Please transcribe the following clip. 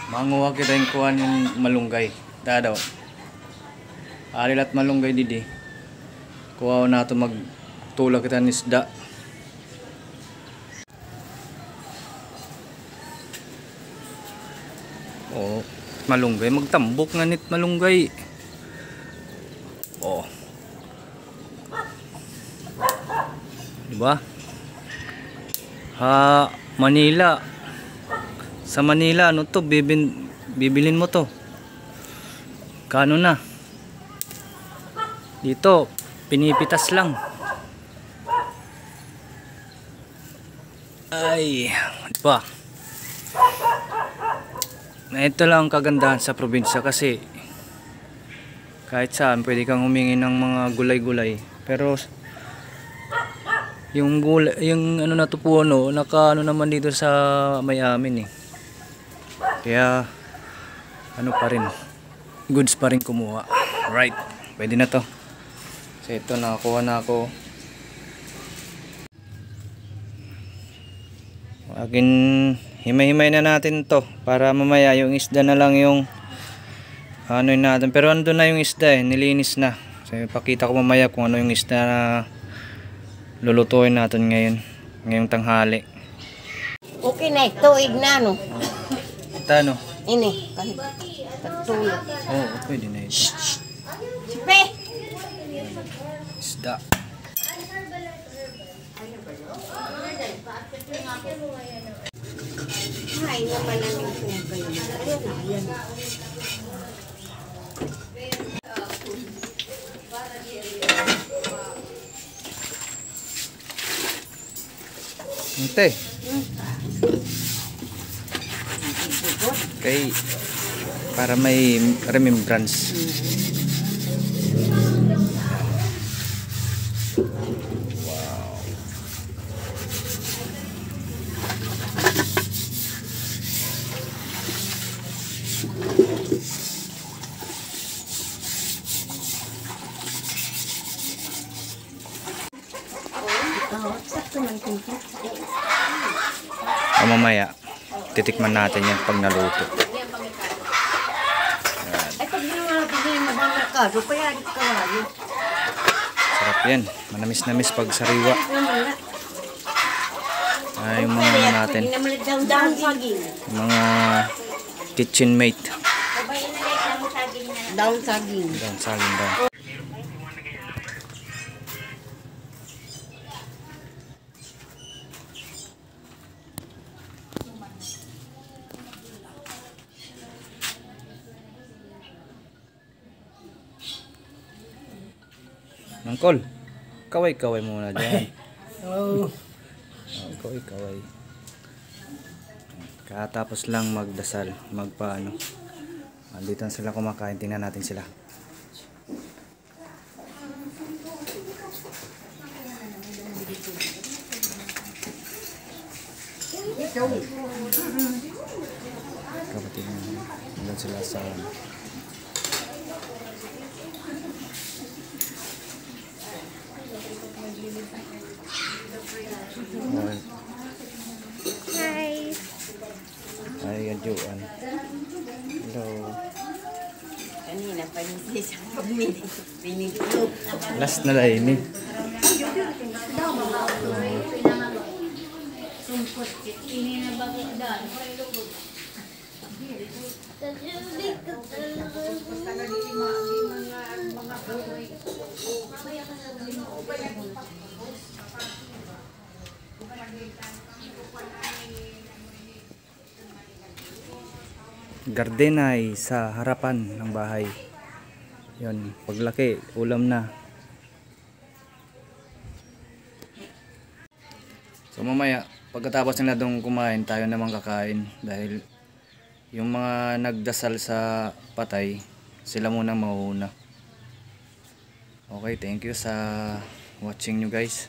Manguha kita yung kuhan yung malunggay. Dadaw. Alilat malunggay didi. Kuha na ito magtulak kita ng isda. Oh, malunggay. Magtambok nga nit malunggay. Oh. Diba? Manila. Sa Manila, ano to? Bibilin mo to. Kano na? Dito, pinipitas lang. Ay, diba? Na ito lang ang kagandahan sa probinsya kasi kahit saan pwede kang humingi ng mga gulay-gulay. Pero yung gulay, yung ano na to po, ano, naka ano naman dito sa may amin eh. Kaya ano pa rin, goods pa rin kumuha. Right, pwede na to. So ito, nakakuha na ako. Akin, himay-himay na natin to para mamaya yung isda na lang yung ano yun natin. Pero andun na yung isda eh, nilinis na. So ipakita ko mamaya kung ano yung isda na lulutuin natin ngayong tanghali. Okay na ito, ignano. Ito ano? Ini, kahit pagtulog. Oo, pwede na ito. Sipe! Isda. Ay, naman lang yung kayo. Ayan na, ayan. Ante. Okay. Para may remembrance. O mamaya, titikman natin yan pag naluto. Ay, pag nabigay mo bang merkado, kaya rin kawayo. Sarap yan. Manamis-namis pag sariwa. Ay, yung mga ano natin. Mga kitchen mate. Down saging. Down saging daw. Angkol, kaway-kaway muna dyan. Oh. Kaway-kaway. Katapos lang magdasal, magpaano. Andito na sila kumakain, tingnan natin sila. Kapatid mo, andun sila sa Hi. ay adjuan. Hello. Kanina pa yung isang piniglo. Last na lang ini. Gardenay sa harapan ng bahay. Yun, paglaki, ulam na. So mamaya, pagkatapos nila doon kumain, tayo naman kakain. Dahil yung mga nagdasal sa patay, sila muna mauuna. Okay, thank you sa watching nyo guys.